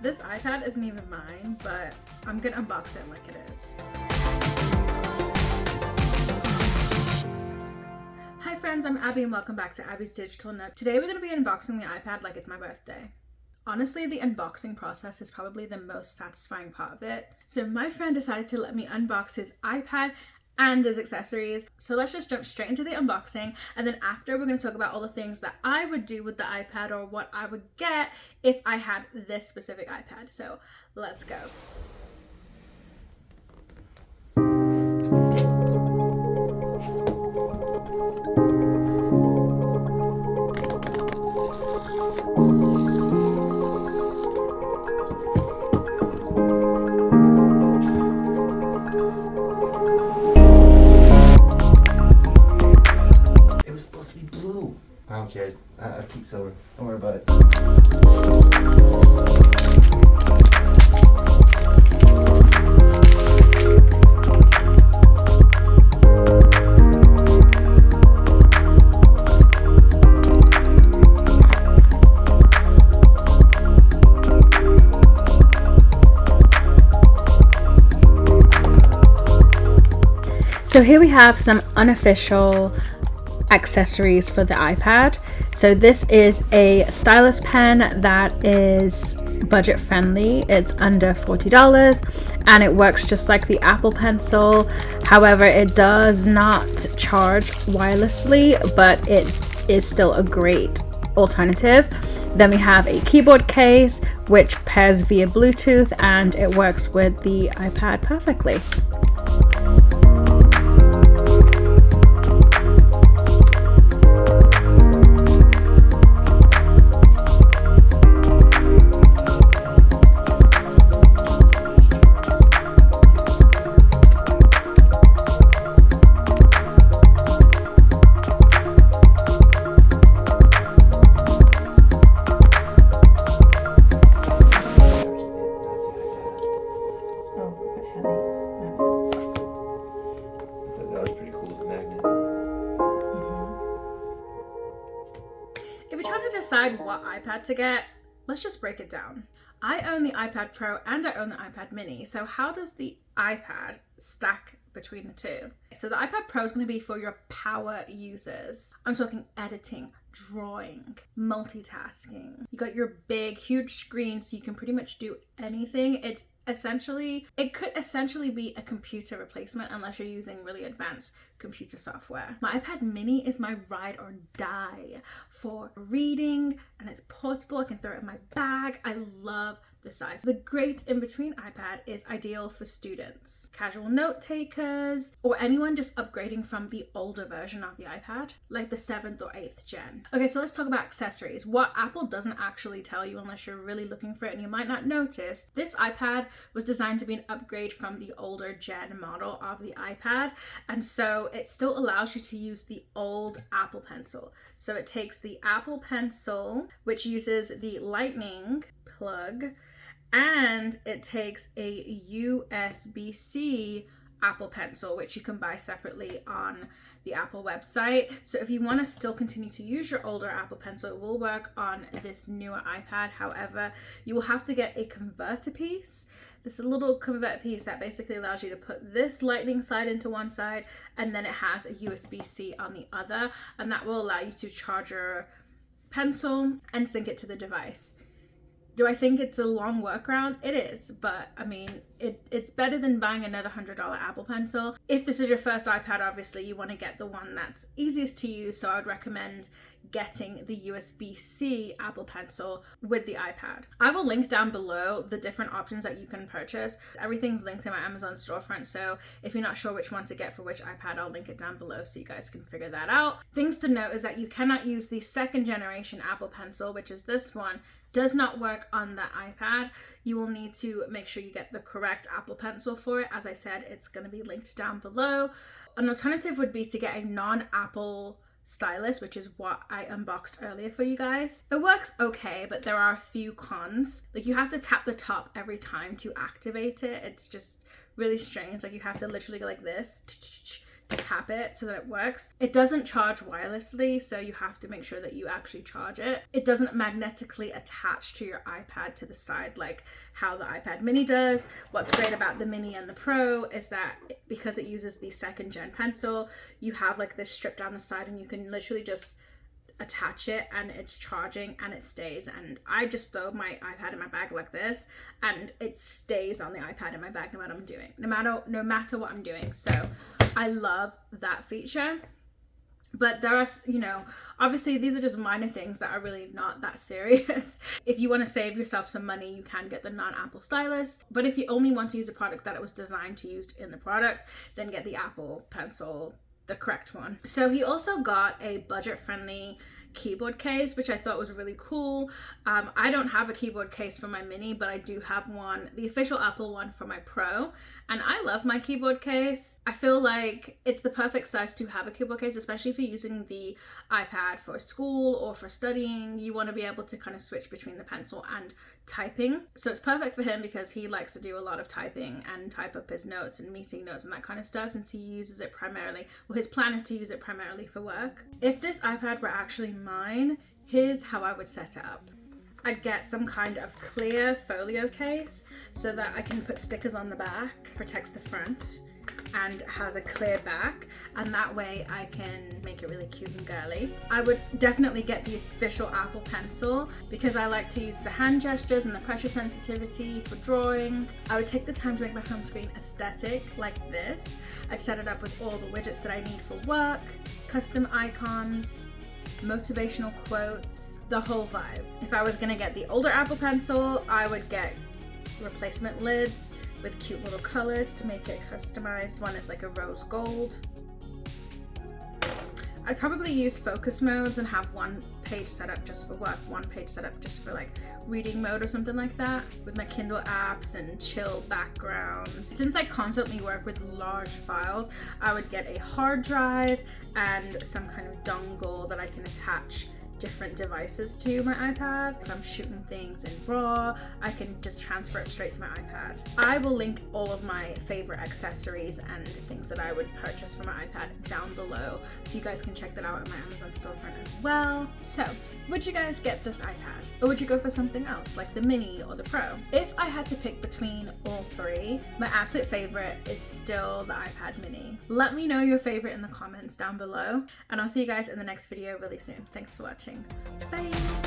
This iPad isn't even mine, but I'm gonna unbox it like it is. Hi friends, I'm Abby and welcome back to Abby's Digital Nook. Today we're gonna be unboxing the iPad like it's my birthday. Honestly, the unboxing process is probably the most satisfying part of it. So my friend decided to let me unbox his iPad and his accessories. So let's just jump straight into the unboxing, and then after we're going to talk about all the things that I would do with the iPad or what I would get if I had this specific iPad. So let's go. I don't care. I keep silver. Don't worry about it. So here we have some unofficial accessories for the iPad. So this is a stylus pen that is budget friendly. It's under $40 and it works just like the Apple Pencil. However, it does not charge wirelessly, but it is still a great alternative. Then we have a keyboard case which pairs via Bluetooth and it works with the iPad perfectly. If you're trying to decide what iPad to get, let's just break it down. I own the iPad Pro and I own the iPad Mini. So how does the iPad stack between the two? So the iPad Pro is going to be for your power users. I'm talking editing, drawing, multitasking. You got your big, huge screen so you can pretty much do anything. It could essentially be a computer replacement unless you're using really advanced computer software. My iPad Mini is my ride or die for reading, and it's portable. I can throw it in my bag. I love the size. The great in-between iPad is ideal for students, casual note takers, or anyone just upgrading from the older version of the iPad, like the 7th or 8th gen. Okay, so let's talk about accessories. What Apple doesn't actually tell you unless you're really looking for it, and you might not notice, this iPad was designed to be an upgrade from the older gen model of the iPad, and so it still allows you to use the old Apple Pencil. So it takes the Apple Pencil, which uses the Lightning plug, and it takes a USB-C Apple Pencil, which you can buy separately on the Apple website. So if you want to still continue to use your older Apple Pencil, it will work on this newer iPad. However, you will have to get a converter piece. This little converter piece that basically allows you to put this lightning side into one side, and then it has a USB-C on the other, and that will allow you to charge your pencil and sync it to the device. Do I think it's a long workaround? It is, but I mean, it's better than buying another $100 Apple Pencil. If this is your first iPad, obviously you want to get the one that's easiest to use, so I would recommend getting the USB-C Apple Pencil with the iPad. I will link down below the different options that you can purchase. Everything's linked in my Amazon storefront, so if you're not sure which one to get for which iPad, I'll link it down below so you guys can figure that out. Things to note is that you cannot use the 2nd generation Apple Pencil, which is this one. Does not work on the iPad. You will need to make sure you get the correct Apple Pencil for it. As I said, it's going to be linked down below. An alternative would be to get a non-Apple stylus, which is what I unboxed earlier for you guys. It works okay, but there are a few cons. Like, you have to tap the top every time to activate it. It's just really strange. Like, you have to literally go like this tap it so that it works. It doesn't charge wirelessly, so you have to make sure that you actually charge it. It doesn't magnetically attach to your iPad to the side like how the iPad mini does. What's great about the mini and the Pro is that because it uses the 2nd gen pencil, you have like this strip down the side and you can literally just attach it and it's charging and it stays. And I just throw my iPad in my bag like this and it stays on the iPad in my bag no matter what I'm doing, no matter what I'm doing. So I love that feature. But there are, you know, obviously these are just minor things that are really not that serious. If you want to save yourself some money, you can get the non-Apple stylus. But if you only want to use a product that it was designed to use in the product, then get the Apple Pencil, the correct one. So he also got a budget-friendly keyboard case, which I thought was really cool. I don't have a keyboard case for my mini, but I do have one, the official Apple one for my Pro, and I love my keyboard case. I feel like it's the perfect size to have a keyboard case, especially if you're using the iPad for school or for studying. You want to be able to kind of switch between the pencil and typing. So it's perfect for him because he likes to do a lot of typing and type up his notes and meeting notes and that kind of stuff, since he uses it primarily, well, his plan is to use it primarily for work. If this iPad were actually mine, here's how I would set it up. I'd get some kind of clear folio case so that I can put stickers on the back, protects the front, and has a clear back, and that way I can make it really cute and girly. I would definitely get the official Apple Pencil because I like to use the hand gestures and the pressure sensitivity for drawing. I would take the time to make my home screen aesthetic like this. I've set it up with all the widgets that I need for work, custom icons, motivational quotes, the whole vibe. If I was gonna get the older Apple Pencil, I would get replacement lids with cute little colors to make it customized. One is like a rose gold. I'd probably use focus modes and have one page set up just for work, one page set up just for like reading mode or something like that, with my Kindle apps and chill backgrounds. Since I constantly work with large files, I would get a hard drive and some kind of dongle that I can attach different devices to my iPad. If I'm shooting things in RAW, I can just transfer it straight to my iPad. I will link all of my favorite accessories and things that I would purchase for my iPad down below, so you guys can check that out on my Amazon storefront as well. So, would you guys get this iPad? Or would you go for something else, like the Mini or the Pro? If I had to pick between all three, my absolute favorite is still the iPad Mini. Let me know your favorite in the comments down below, and I'll see you guys in the next video really soon. Thanks for watching. Bye!